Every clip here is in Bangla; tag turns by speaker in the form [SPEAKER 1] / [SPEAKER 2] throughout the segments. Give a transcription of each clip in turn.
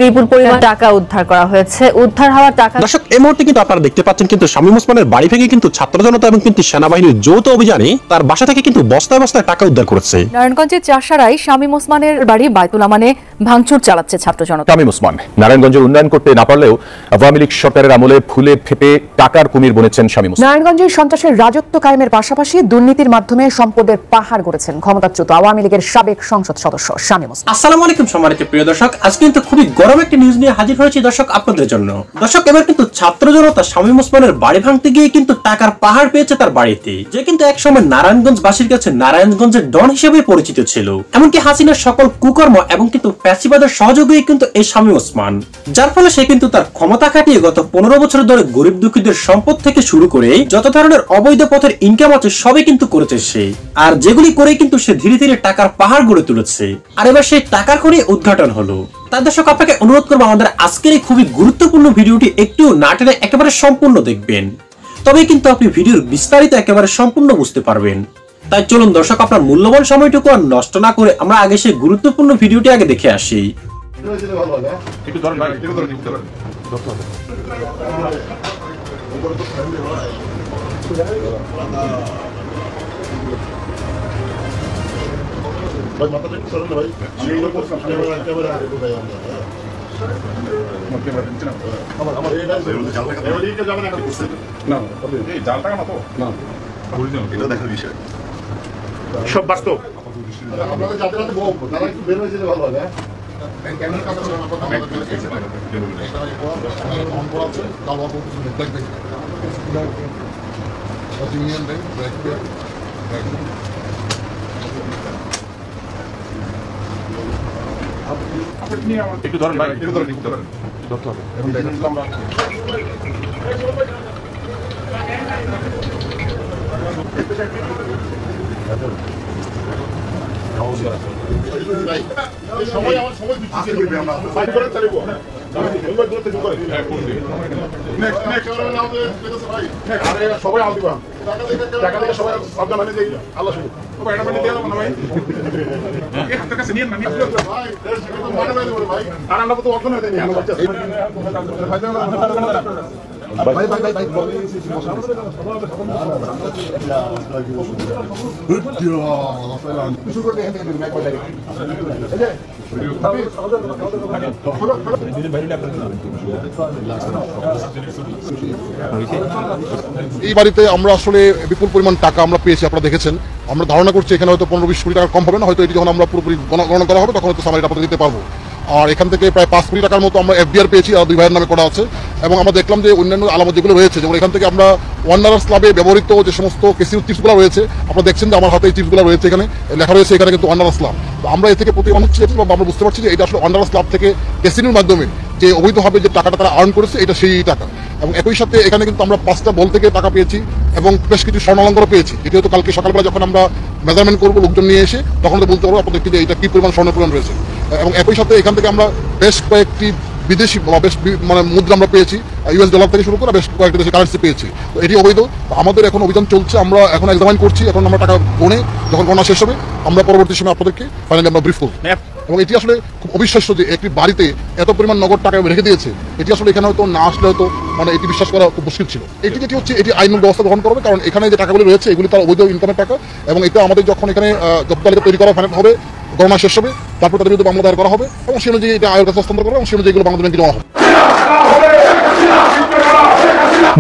[SPEAKER 1] বিপুল পরিমাণ টাকা উদ্ধার করা হয়েছে। উদ্ধার হওয়া টাকা
[SPEAKER 2] দর্শক এই মুহূর্তে কিন্তু আপনারা দেখতে পাচ্ছেন কিন্তু শামীম ওসমানের বাড়ি থেকে কিন্তু ছাত্র জনতা এবং কিন্তু সেনাবাহিনীর যৌথ অভিযানে তার বাসা থেকে কিন্তু বস্তায় বস্তায় টাকা উদ্ধার করেছে।
[SPEAKER 3] নারায়ণগঞ্জের চাষারায় শামীম ওসমানের বাড়ি বায়তুল আমানে ভাঙচুর চালাচ্ছে ছাত্র জনতা।
[SPEAKER 4] শামীম ওসমান নারায়ণগঞ্জের উন্নয়ন করতে না পারলেও আওয়ামী লীগ সরকারের আমলে ফুলে ফেপে টাকার কুমির বনেছেন শামীম ওসমান।
[SPEAKER 3] নারায়ণগঞ্জের সন্ত্রাসের রাজত্ব কায়েমের পাশাপাশি দুর্নীতির মাধ্যমে সম্পদের পাহাড় গড়েছেন ক্ষমতাচ্যুত আওয়ামী লীগের সাবেক সংসদ সদস্য শামীম ওসমান।
[SPEAKER 2] আসসালামু আলাইকুম সম্মানিত প্রিয় দর্শক, আজকে কিন্তু খুবই গরম একটা নিউজ নিয়ে হাজির হয়েছি দর্শক আপনাদের জন্য। দর্শক এবার কিন্তু ছাত্র জনতা শামীম ওসমানের বাড়ি ভাঙতে গিয়ে কিন্তু টাকার পাহাড় পেয়েছে তার বাড়িতে, যে কিন্তু একসময় নারায়ণগঞ্জবাসীর কাছে নারায়ণগঞ্জের ডন হিসেবে পরিচিত ছিল। এমনকি হাসিনার সকল কুকর্ম এবং কিন্তু ফ্যাসিবাদের সহযোগী কিন্তু এই শামীম ওসমান, যার ফলে সে কিন্তু তার ক্ষমতা খাটিয়ে গত 15 বছর ধরে গরিব দুঃখীদের সম্পদ থেকে শুরু করে যত ধরনের অবৈধ পথের ইনকাম আছে সবই কিন্তু করেছে সে, আর যেগুলি করে কিন্তু সে ধীরে ধীরে টাকার পাহাড় গড়ে তুলেছে। আর এবার সেই টাকার খনি উদ্ঘাটন হলো। তাই দর্শক আপনাকে অনুরোধ করবো আমাদের আজকের এই খুবই গুরুত্বপূর্ণ ভিডিওটি একটু না টেনে একেবারে সম্পূর্ণ দেখবেন, তবে কিন্তু আপনি ভিডিওর বিস্তারিত একেবারে সম্পূর্ণ বুঝতে পারবেন। তাই চলুন দর্শক আপনার মূল্যবান সময়টুকু আর নষ্ট না করে আমরা আগে সেই গুরুত্বপূর্ণ ভিডিওটি আগে দেখে আসি।
[SPEAKER 5] সব বাস্তব একটু ধরেন ভাই, একটু ধরেন, একটু ধরেন, ধরতে হবে। সবাই আমার সময় দিচ্ছি আমরা ফাইট করে চালিয়ে সবাই আল দিবা টাকা থেকে সবাই সাবধান মানে যাই আল্লাহ শুরু এটা মানে দিয়ে না ভাই এই হাতের কাছে নিয়ে না ভাই ভাই আর আমরা তো অর্থ না দেই না ভাই ভাই ভাই ভাই কিছু করে দেখেন
[SPEAKER 6] এই বাড়িতে আমরা আসলে বিপুল পরিমাণ টাকা আমরা পেয়েছি, আপনারা দেখেছেন। আমরা ধারণা করছি এখানে হয়তো 15-20 কোটি টাকা কম হবে না, হয়তো এটি যখন আমরা পুরোপুরি গণনা করা হবে তখন হয়তো সামারিটা আপনাদের দিতে পারবো। আর এখান থেকে প্রায় 5 কোটি টাকার মতো আমরা এফডিআর পেয়েছি, আর 2 ভাইয়ের নামে করা আছে। এবং আমরা দেখলাম যে অন্যান্য আলামত যেগুলো রয়েছে, যেমন এখান থেকে আমরা ওয়ান্ডারার্স ক্লাবে ব্যবহৃত যে সমস্ত কেসিউ চিপসগুলো রয়েছে, আপনারা দেখছেন যে আমার হাতে এই চিপসগুলো রয়েছে, এখানে লেখা রয়েছে এখানে কিন্তু ওয়ান্ডারার্স ক্লাব। তো আমরা এ থেকে প্রতিমান হচ্ছে বা আমরা বুঝতে পারছি যে এটা আসলে ওয়ান্ডারার্স ক্লাব থেকে কেসিনোর মাধ্যমে যে অবৈধভাবে যে টাকাটা তারা আর্ন করেছে এটা সেই টাকা। এবং একই সাথে এখানে কিন্তু আমরা 5টা বল থেকে টাকা পেয়েছি এবং বেশ কিছু স্বর্ণালঙ্কারও পেয়েছি, যেটি হয়তো কালকে সকালবেলা যখন আমরা মেজারমেন্ট করবো লোকজন নিয়ে এসে তখন তো বলতে পারবো আপনাদেরকে যে এটা কি পরিমাণ স্বর্ণ পরিমাণ রয়েছে। এবং একই সাথে এখান থেকে আমরা বেশ কয়েকটি বিদেশি বেশ মানে মুদ্রা আমরা পেয়েছি, ইউএস ডলার থেকে শুরু করে বেশ কয়েকটি দেশে কারেন্সি পেয়েছি। তো এটি অবৈধ। আমাদের এখন অভিযান চলছে, আমরা এখন এক্সামাইন করছি। এখন আমরা টাকা গণে যখন গণনা শেষ হবে আমরা পরবর্তী সময় আপনাদেরকে ফাইনালি আমরা ব্রিফ করব। এবং এটি আসলে খুব অবিশ্বাস্য যে একটি বাড়িতে এত পরিমাণ নগদ টাকা রেখে দিয়েছে। এটি আসলে এখানে হয়তো না আসলে হয়তো মানে এটি বিশ্বাস করা খুব মুশকিল ছিল। এটি যেটি হচ্ছে এটি আইন ব্যবস্থা গ্রহণ করবে, কারণ এখানে যে টাকাগুলি রয়েছে এগুলি তার অবৈধ ইনকামের টাকা। এবং এটা আমাদের যখন এখানে জব্দ তালিকা তৈরি করা ফাইনাল হবে, গণনা শেষ হবে, তারপর তাদের বিরুদ্ধে মামলা দায়ের করা হবে এবং সে অনুযায়ী এটা আয়ের কাছে হস্তান্তর করবে এবং সে অনুযায়ী এগুলো বাংলাদেশ ব্যাংকে জমা হবে।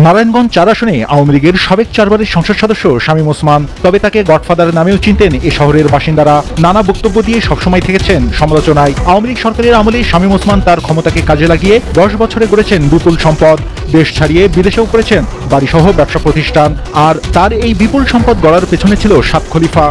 [SPEAKER 7] নারায়ণগঞ্জ 4 আসনে আওয়ামী লীগের সাবেক 4 বারের সংসদ সদস্য শামীম ওসমান, তবে তাকে গডফাদার নামেও চিনতেন এই শহরের বাসিন্দারা। নানা বক্তব্য দিয়ে সবসময় থেকেছেন সমালোচনায়। আওয়ামী লীগ সরকারের আমলে শামীম ওসমান তার ক্ষমতাকে কাজে লাগিয়ে 10 বছরে গড়েছেন বিপুল সম্পদ। দেশ ছাড়িয়ে বিদেশেও করেছেন বাড়িসহ ব্যবসা প্রতিষ্ঠান। আর তার এই বিপুল সম্পদ গড়ার পেছনে ছিল 7 খলিফা।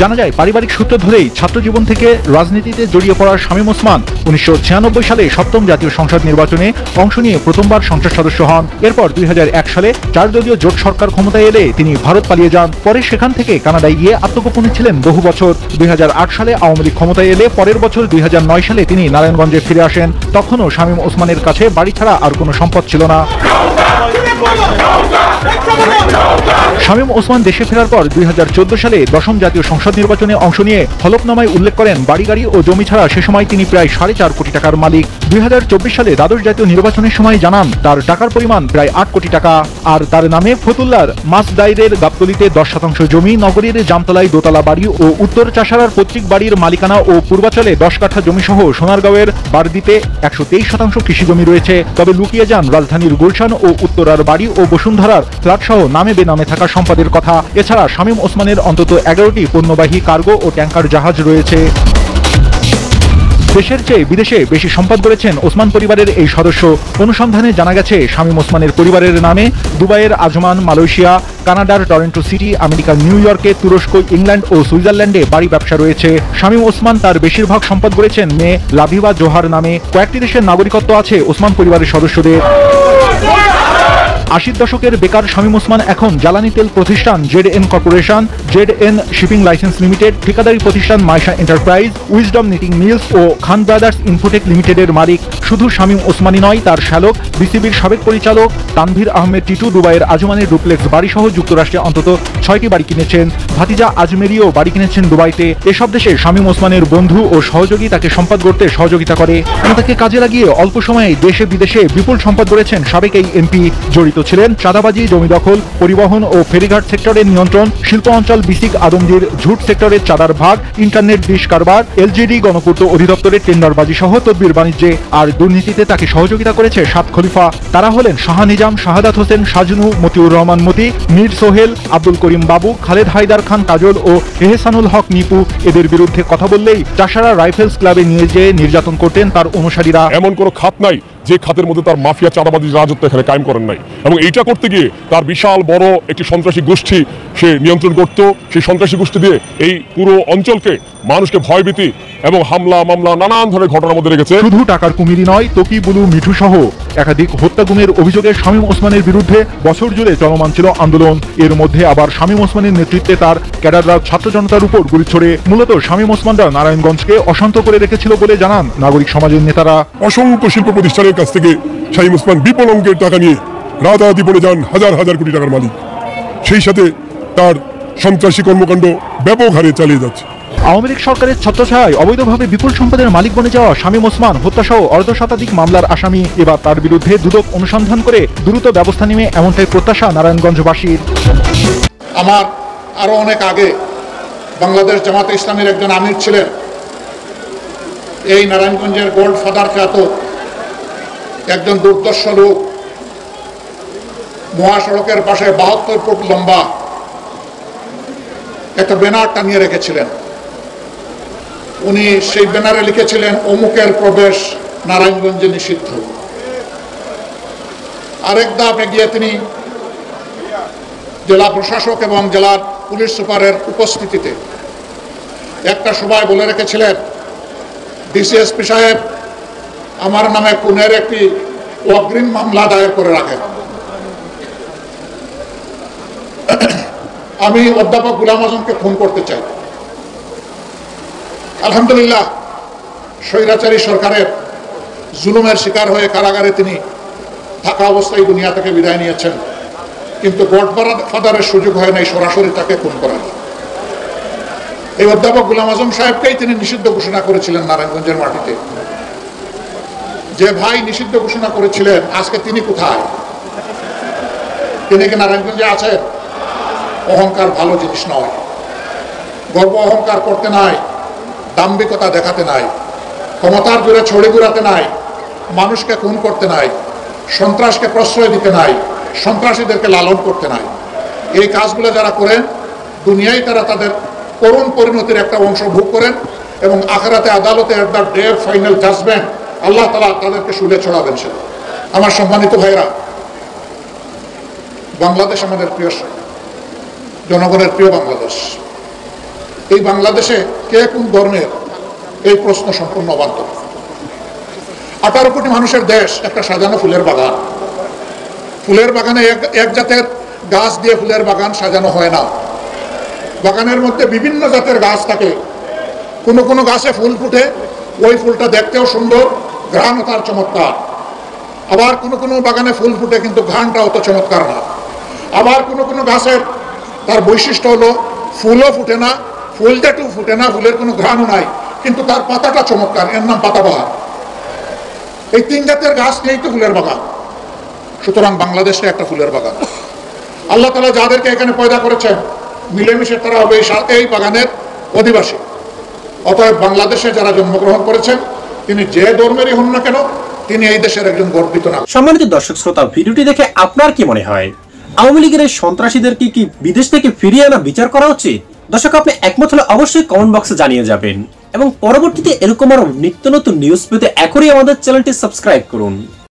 [SPEAKER 7] জানা যায় পারিবারিক সূত্র ধরেই ছাত্র জীবন থেকে রাজনীতিতে জড়িয়ে পড়া শামীম ওসমান 1996 সালে 7ম জাতীয় সংসদ নির্বাচনে অংশ নিয়ে প্রথমবার সংসদ সদস্য হন। এরপর 2001 সালে 4 দলীয় জোট সরকার ক্ষমতায় এলে তিনি ভারত পালিয়ে যান। পরে সেখান থেকে কানাডায় গিয়ে আত্মগোপনে ছিলেন বহু বছর। 2008 সালে আওয়ামী লীগ ক্ষমতায় এলে পরের বছর 2009 সালে তিনি নারায়ণগঞ্জে ফিরে আসেন। তখনও শামীম ওসমানের কাছে বাড়ি ছাড়া আর কোনো সম্পদ ছিল না। শামীম ওসমান দেশে ফেরার পর 2014 সালে 10ম জাতীয় সংসদ সংসদ নির্বাচনে অংশ নিয়ে হলফনামায় উল্লেখ করেন বাড়ি গাড়ি ও জমি ছাড়া সে সময় তিনি প্রায় 4.5 কোটি টাকার মালিক। 2024 সালে দ্বাদশ জাতীয় নির্বাচনের সময় জানান তার টাকার পরিমাণ প্রায় 8 কোটি টাকা। আর তার নামে ফতুল্লার মাসদাইরের গাবতলিতে 10% জমি, নগরীর জামতলায় দোতলা বাড়ি ও উত্তর চাষারার পৈতৃক বাড়ির মালিকানা ও পূর্বাচলে 10 কাঠা জমি সহ সোনারগাঁওয়ের বারদিতে 123% কৃষি জমি রয়েছে। তবে লুকিয়ে যান রাজধানীর গুলশান ও উত্তরার বাড়ি ও বসুন্ধরার ফ্ল্যাট সহ নামে বেনামে থাকা সম্পদের কথা। এছাড়া শামীম ওসমানের অন্তত 11টি পণ্যবাহী কার্গো ও ট্যাঙ্কার জাহাজ রয়েছে। দেশের চেয়ে বিদেশে বেশি সম্পদ গড়েছেন ওসমান পরিবারের এই সদস্য। অনুসন্ধানে জানা গেছে শামীম ওসমানের পরিবারের নামে দুবাইয়ের আজমান, মালয়েশিয়া, কানাডার টরন্টো সিটি, আমেরিকার নিউ ইয়র্কে, তুরস্ক, ইংল্যান্ড ও সুইজারল্যান্ডে বাড়ি ব্যবসা রয়েছে। শামীম ওসমান তার বেশিরভাগ সম্পদ গড়েছেন মেয়ে লাভিবা জোহার নামে। কয়েকটি দেশের নাগরিকত্ব আছে ওসমান পরিবারের সদস্যদের। 80 দশকের বেকার শামীম ওসমান এখন জ্বালানি তেল প্রতিষ্ঠান ZN corporation, ZN shipping license limited, ঠিকাদারি প্রতিষ্ঠান Maisha enterprise, wisdom knitting mills ও খান ব্রাদার্স ইনফোটেক লিমিটেডের মালিক। শুধু শামীম ওসমানই নয়, তার শ্যালক বিসিবির সাবেক পরিচালক তানভীর আহমেদ টিটু দুবাইয়ের আজমানের ডুপ্লেক্স বাড়ি সহ যুক্তরাষ্ট্রে অন্তত 6টি বাড়ি কিনেছেন। ভাতিজা আজমেরিও বাড়ি কিনেছেন দুবাইতে। এসব দেশে শামীম ওসমানের বন্ধু ও সহযোগী তাকে সম্পদ গড়তে সহযোগিতা করে। তাকে কাজে লাগিয়ে অল্প সময়ে দেশে বিদেশে বিপুল সম্পদ গড়েছেন সাবেক এই এমপি। জড়িত ছিলেন চাঁদাবাজি, জমি দখল, পরিবহন ও ফেরিঘাট সেক্টরের নিয়ন্ত্রণ, শিল্প অঞ্চল বিসিক আদমজির ঝুট সেক্টরের চাঁদার ভাগ, ইন্টারনেট ডিশ কারবার, এলজিডি গণপূর্ত অধিদপ্তরের টেন্ডারবাজি সহ তদবির বাণিজ্যে। আর দুর্নীতিতে তাকে সহযোগিতা করেছে 7 খলিফা। তারা হলেন শাহ নিজাম, শাহাদাত হোসেন, সাজনু, মতিউর রহমান মতি, মীর সোহেল, আব্দুল করিম বাবু, খালেদ হায়দার খান কাজল ও এহসানুল হক নিপু। এদের বিরুদ্ধে কথা বললেই চাষারা রাইফেলস ক্লাবে নিয়ে যেয়ে নির্যাতন করতেন তার অনুসারীরা।
[SPEAKER 5] এমন কোনো খাত নাই যে খাতের মধ্যে তার মাফিয়া চাঁদাবাজি রাজত্ব এখানে কায়েম করেন নাই, এবং এইটা করতে গিয়ে তার বিশাল বড় একটি সন্ত্রাসী গোষ্ঠী সে নিয়ন্ত্রণ করত। সেই সন্ত্রাসী গোষ্ঠী দিয়ে এই পুরো অঞ্চলকে মানুষকে ভয়ভীতি এবং হামলা মামলা নানান ধরনের ঘটনার মধ্যে রেখেছে।
[SPEAKER 7] শুধু টাকার কুমিরই নয়, তকি, বুলু, মিঠু সহ একাধিক হত্যা গুমের অভিযোগে শামীম ওসমানের বিরুদ্ধে বছর জুড়ে চলমান ছিল আন্দোলন। এর মধ্যে আবার শামীম ওসমানের নেতৃত্বে তার ক্যাডাররা ছাত্র জনতার উপর গুলি ছোড়ে। মূলত শামীম ওসমানরা নারায়ণগঞ্জকে অশান্ত করে রেখেছিল বলে জানান নাগরিক সমাজের নেতারা।
[SPEAKER 5] অসংখ্য শিল্প প্রতিষ্ঠানের কাছ থেকে শামীম ওসমান বিপুল অঙ্কের টাকা নিয়ে রাতারাতি বলে যান হাজার হাজার কোটি টাকার মালিক। সেই সাথে তার সন্ত্রাসী কর্মকাণ্ড ব্যাপক হারে চালিয়ে যাচ্ছে।
[SPEAKER 7] আওয়ামী লীগ সরকারের ছত্রছায়ায় অবৈধভাবে বিপুল সম্পদের মালিক বনে যাওয়া শামীম ওসমান হত্যাসহ অর্ধশতাধিক মামলার আসামি। এবার তার বিরুদ্ধে দুদক অনুসন্ধান করে দ্রুত ব্যবস্থা নেবে এমনটাই প্রত্যাশা নারায়ণগঞ্জবাসীর।
[SPEAKER 6] আমার আরো অনেক আগে বাংলাদেশ জামাতে ইসলামের একজন আমির ছিলেন, এই নারায়ণগঞ্জের গোল্ড ফাদার খ্যাত একজন দুর্দর্শ লোক। মহাসড়কের পাশে 72 ফুট লম্বা একটা ব্যানার টানিয়ে রেখেছিলেন। উনি সেই ব্যানারে লিখেছিলেন অমুকের প্রবেশ নারায়ণগঞ্জে নিষিদ্ধ। আরেক ধাপ এগিয়ে তিনি জেলা প্রশাসক এবং জেলার পুলিশ সুপারের উপস্থিতিতে একটা সভায় বলে রেখেছিলেন, ডিসিএসপি সাহেব আমার নামে খুনের একটি অগ্রিম মামলা দায়ের করে রাখেন। আমি অধ্যাপক গোলাম আজমকে খুন করতে চাই। আলহামদুলিল্লাহ, স্বৈরাচারী সরকারের জুলুমের শিকার হয়ে কারাগারে তিনি থাকা অবস্থায় দুনিয়া থেকে বিদায় নিয়েছেন, কিন্তু গডফাদারের সুযোগ হয় নাই সরাসরি তাকে খুন করার। এই অধ্যাপক গোলাম আজম সাহেবকেই তিনি নিষিদ্ধ ঘোষণা করেছিলেন নারায়ণগঞ্জের মাটিতে। যে ভাই নিষিদ্ধ ঘোষণা করেছিলেন, আজকে তিনি কোথায়? তিনি কি নারায়ণগঞ্জে আছেন? অহংকার ভালো জিনিস নয়। গর্ব অহংকার করতে নাই, দাম্ভিকতা দেখাতে নাই, ক্ষমতার জোরে ছড়ি ঘুরাতে নাই, মানুষকে খুন করতে নাই, সন্ত্রাসকে প্রশ্রয় দিতে নাই, সন্ত্রাসীদেরকে লালন করতে নাই। এই কাজগুলো যারা করেন দুনিয়ায় তারা তাদের করুণ পরিণতির একটা অংশ ভোগ করেন, এবং আখিরাতে আদালতে at the day of final judgement আল্লাহ তাআলা তাদেরকে শুলে ছড়াবেন। সে আমার সম্মানিত ভাইরা, বাংলাদেশ আমাদের প্রিয় জনগণের প্রিয় বাংলাদেশ। এই বাংলাদেশে কে কোন ধর্মের, এই প্রশ্ন সম্পূর্ণ অবান্তর। 18 কোটি মানুষের দেশ একটা সাজানো ফুলের বাগান। ফুলের বাগানে এক জাতের গাছ দিয়ে ফুলের বাগান সাজানো হয় না। বাগানের মধ্যে বিভিন্ন জাতের গাছ থাকে। কোনো কোনো গাছে ফুল ফুটে, ওই ফুলটা দেখতেও সুন্দর, ঘ্রাণও তার চমৎকার। আবার কোনো কোনো বাগানে ফুল ফুটে কিন্তু ঘ্রাণটা অত চমৎকার না। আবার কোনো কোনো গাছের তার বৈশিষ্ট্য হলো ফুলও ফুটে না,
[SPEAKER 5] ফুলটা একটু ফুটে না, ফুলের কোনো ঘ্রাণও নাই, কিন্তু তার পাতাটা চমৎকার, এর নাম পাতাবাহার। এই 3 জাতের গাছ নিয়েই তো ফুলের বাগান। সুতরাং বাংলাদেশে একটা ফুলের বাগান। আল্লাহ তাআলা যাদেরকে এখানে পয়দা করেছেন, মিলেমিশে তারা হবে এই বাগানের অধিবাসী। অতএব বাংলাদেশে যারা জন্মগ্রহণ করেছেন, তিনি যে ধর্মেরই হন না কেন, তিনি এই দেশের একজন গর্বিত নাগরিক।
[SPEAKER 2] সম্মানিত দর্শক শ্রোতা, ভিডিওটি দেখে আপনার কি মনে হয়? আওয়ামী লীগের এই সন্ত্রাসীদেরকে কি বিদেশ থেকে ফিরিয়ে আনা বিচার করা উচিত? দর্শক, আপনি একমত হলে অবশ্যই কমেন্ট বক্সে জানিয়ে যাবেন এবং পরবর্তীতে এরকম আরো নিত্য নতুন নিউজ পেতে এখনই আমাদের চ্যানেলটি সাবস্ক্রাইব করুন।